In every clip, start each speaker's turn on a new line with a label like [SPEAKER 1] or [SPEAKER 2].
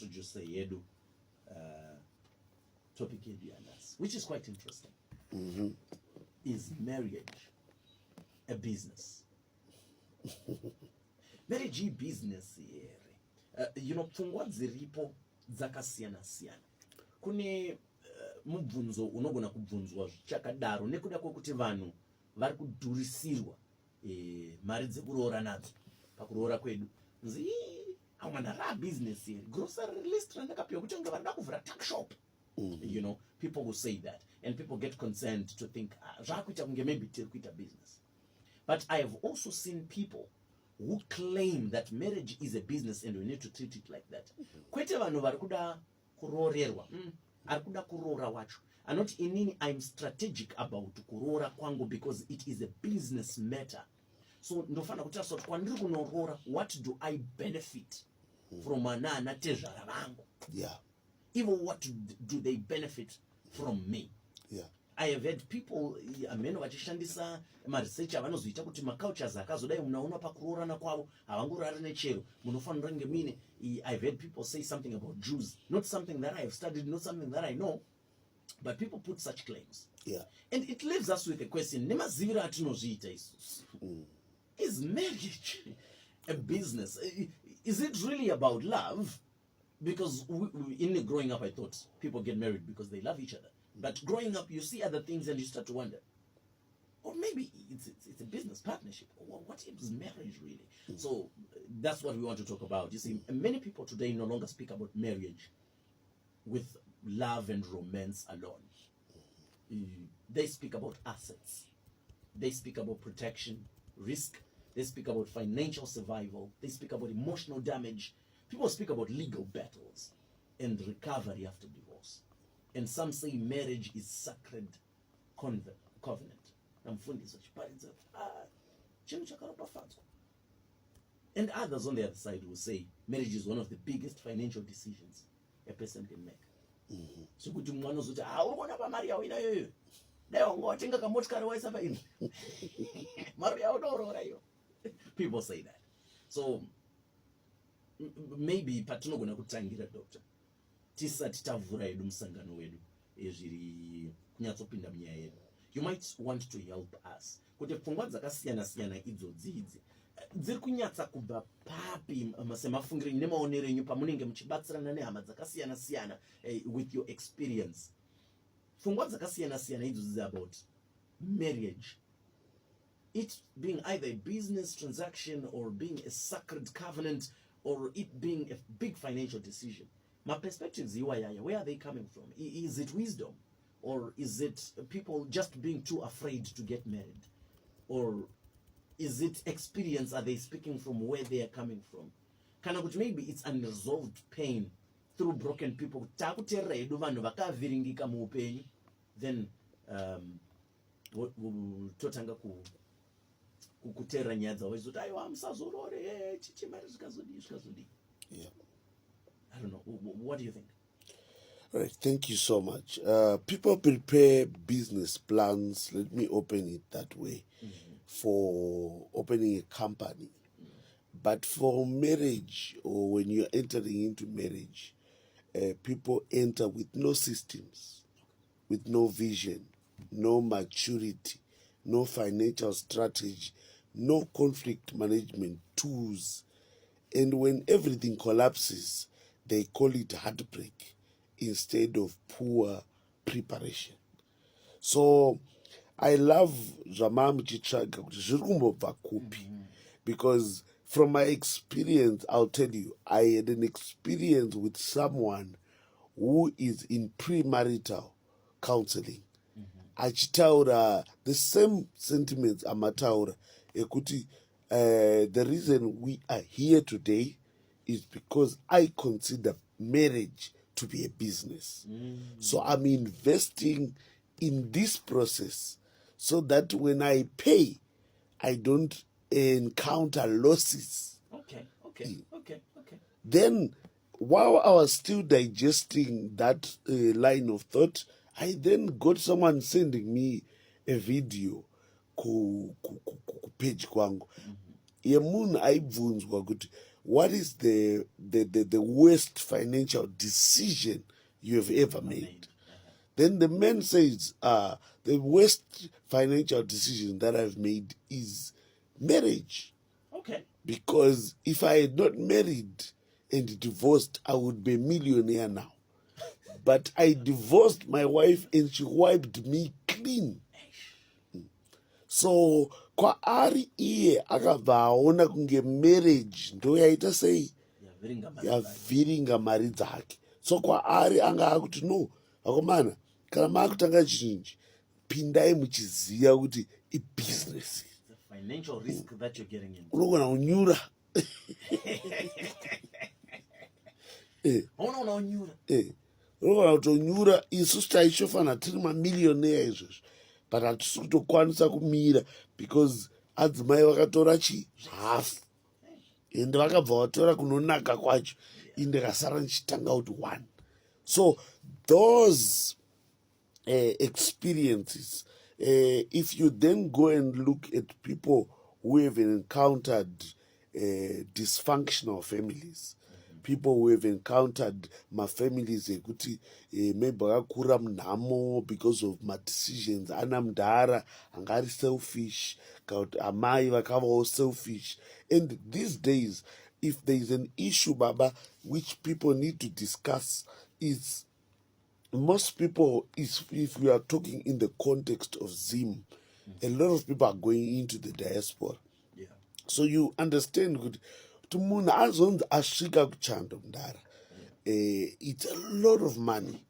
[SPEAKER 1] introduce yedu topic yedu yanas, which is quite interesting. Is marriage a business? Marriage is business here. Pfungwa dziripo dzakasiyana siyana. Kune mubvunzo unogona kubvunzwa zvichakadaro nekuda kwekuti vanhu vari kudhurisirwa mari dzekuroora nadzo pakuroora kwedu. Nzi amwana ra business here. Grocery list randakapiwa kuti nga varida kuvhura tuck shop. People will say that, and people get concerned to think maybe tiri kuita business. But I have also seen people who claim that marriage is a business and we need to treat it like that. Kwete vanhu vari kuda kuroorerwa, ari kuda kuroora wacho. And not inini I'm strategic about kuroora kwangu because it is a business matter. So ndofana kuti sort kwandiri kunoroora, what do I benefit from ana tezvara vangu?
[SPEAKER 2] Yeah.
[SPEAKER 1] Even what do they benefit from me?
[SPEAKER 2] Yeah.
[SPEAKER 1] I have had people ameno vachishandisa maresearch avanozoita kuti macultures akazodai munaona pakuroorana kwavo havangorari nechero munofanira kunge mine. I've had people say something about Jews, not something that I have studied, not something that I know, but people put such claims.
[SPEAKER 2] Yeah.
[SPEAKER 1] And it leaves us with a question: nemaziviro atinozviita isusu. Is marriage a business? Is it really about love? Because in growing up, I thought people get married because they love each other. But growing up, you see other things and you start to wonder, or maybe it's a business partnership. Or what is marriage really? So that's what we want to talk about. You see, many people today no longer speak about marriage with love and romance alone. They speak about assets. They speak about protection, risk. They speak about financial survival. They speak about emotional damage. People speak about legal battles and recovery after divorce. And some say marriage is sacred covenant. And others on the other side will say marriage is one of the biggest financial decisions a person can make. So kuti mwana uzoti urikuona pamari yawo inayoyo dai wangotenga kamotikari waisa paino mari yawo inooroora iyo. People say that. So maybe patinogona kutangira, doctor, tisati tavhura yedu musangano wedu zviri kunyatsopinda munyaya yedu, you might want to help us kuti pfungwa dzakasiyana siyana idzodzidzi dziri kunyatsa kubva papi semafungiro nemaonero enyu pamunenge muchibatsirana nehama dzakasiyana siyana with your experience. Pfungwa dzakasiyana siyana idzodzi about marriage, it being either a business transaction or being a sacred covenant or it being a big financial decision. My perspectives, where are they coming from? Is it wisdom? Or is it people just being too afraid to get married? Or is it experience? Are they speaking from where they are coming from? Kana kuti maybe it's unresolved pain through broken people. Then totanga kukutera nyadza wezoti aiwa musazorore chichimari zvikazodi.
[SPEAKER 2] Yeah.
[SPEAKER 1] I don't know. What do you think?
[SPEAKER 2] All right, thank you so much. People prepare business plans, let me open it that way, for opening a company. But for marriage, or when you're entering into marriage, people enter with no systems, with no vision, no maturity, no financial strategy, no conflict management tools. And when everything collapses, they call it heartbreak instead of poor preparation. So I love Ramam Chichaga because from my experience, I'll tell you, I had an experience with someone who is in premarital counseling. Achitaura the same sentiments amataura ekuti the reason we are here today is because I consider marriage to be a business. So I'm investing in this process so that when I pay, I don't encounter losses.
[SPEAKER 1] Okay.
[SPEAKER 2] Then, while I was still digesting that line of thought, I then got someone sending me a video ku page kwangu. Yemun aibvunzwa kuti what is the worst financial decision you have ever made? Then the man says, the worst financial decision that I've made is marriage.
[SPEAKER 1] Okay.
[SPEAKER 2] Because if I had not married and divorced, I would be a millionaire now. But I divorced my wife and she wiped me clean. So kwa ari iye akabva aona kunge marriage ndo yaita sei yavhiringa mari dzake. So kwa ari anga akuti no, akomana kana maakutanga chinji pindai muchiziva kuti ibusiness.
[SPEAKER 1] Financial risk that you're getting into.
[SPEAKER 2] Unogona kunyura. Unogona kutonyura. Isusu taishofana tiri mamillionaire izvozvo, but hatisi kutokwanisa kumira because adzimai vakatora half ende vakabva vatora kunonaka kwacho inde kasara nichitanga kuti 1. So those experiences, if you then go and look at people who have encountered dysfunctional families, people who have encountered families ekuti maybe vakakura munhamo because of decisions ana mudhara anga ari selfish kana kuti amai vakavawo selfish. And these days, if there is an issue, Baba, which people need to discuss, is most people, if we are talking in the context of Zim, a lot of people are going into the diaspora.
[SPEAKER 1] Yeah.
[SPEAKER 2] So you understand good. It's a lot of money.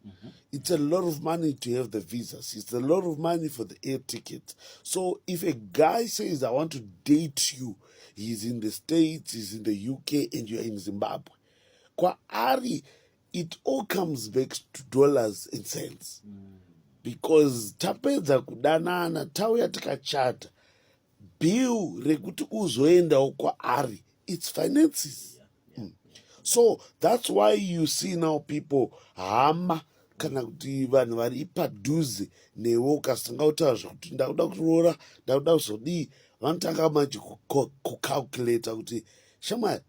[SPEAKER 2] It's a lot of money to have the visas. It's a lot of money for the air tickets. So if a guy says, I want to date you, he's in the States, he's in the UK, and you're in Zimbabwe. Kwa ari, it all comes back to dollars and cents. Because tapedza kudanana, tauya tikachata, bill rekuti uzoenda kwa ari, it's finances. So that's why you see now people hama kana kuti vanhu vari padhuze newe ukasanga kutaura kuti ndakuda kuroora ndakuda kuzodii vanotanga manje kucalculata kuti shamwari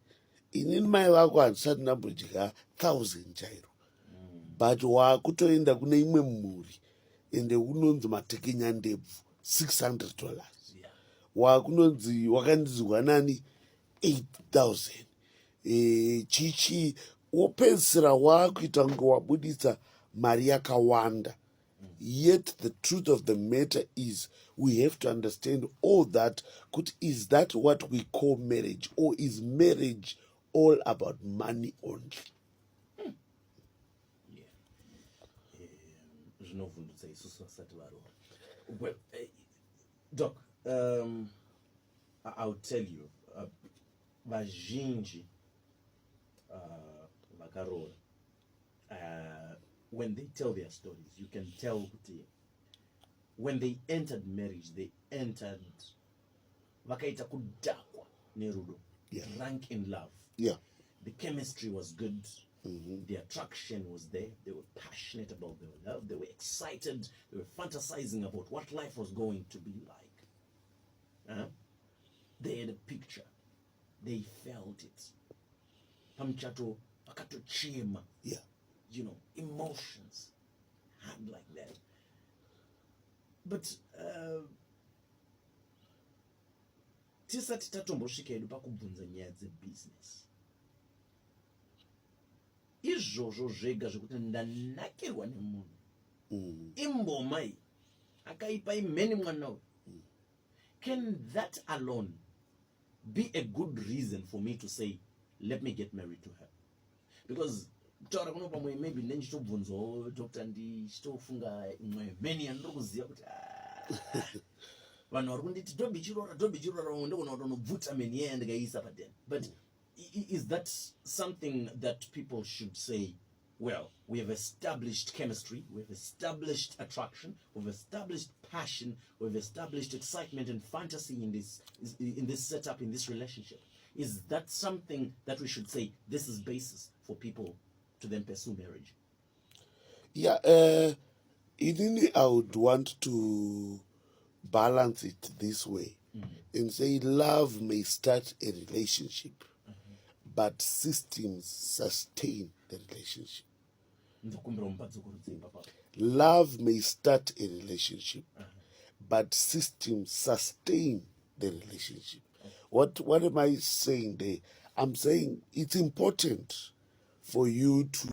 [SPEAKER 2] inini mai vako handisati ndambodya 1000 chairo, but waakutoenda kune imwe mhuri ende unonzi matekenya ndebvu $600, waakunonzi wakandizwa nani 8000. Chichi wopedzisira waakuita kunge wabudisa mari yakawanda. Yet the truth of the matter is we have to understand all that. Is that what we call marriage, or is marriage all about money only?
[SPEAKER 1] Well, Doc, I'll tell you, vazhinji vakaroora, when they tell their stories, you can tell kuti when they entered marriage, they entered vakaita kudhakwa nerudo, drunk in love.
[SPEAKER 2] Yeah.
[SPEAKER 1] The chemistry was good. The attraction was there. They were passionate about their love. They were excited. They were fantasizing about what life was going to be like. They had a picture. They felt it. Pamchato akatochema.
[SPEAKER 2] Yeah.
[SPEAKER 1] You know, emotions had like that. But tisati tatombosvika edu pakubvunza nyaya dzebusiness. Izvozvo zvega zvekuti ndanakirwa nemunhu imbomai akaipa imheni mwana uyu, can that alone be a good reason for me to say let me get married to her? Because kutaura kuno pamwe maybe ndendichitobvunzawo Dr. ndichitofunga imwe mheni yandiri kuziva kuti vanhu vari kunditi dobi chiroora vamwe ndogona kutonobvuta mheni iyaya ndikaiisa padeni. But is that something that people should say, well, we have established chemistry, we've established attraction, we've established passion, we've established excitement and fantasy in this setup, in this relationship? Is that something that we should say this is basis for people to then pursue marriage?
[SPEAKER 2] Yeah, initially I would want to balance it this way and say love may start a relationship, but systems sustain the relationship.
[SPEAKER 1] ndikumbira mupadzo kurudzimba papa.
[SPEAKER 2] Love may start a relationship, but systems sustain the relationship. What am I saying there? I'm saying it's important for you to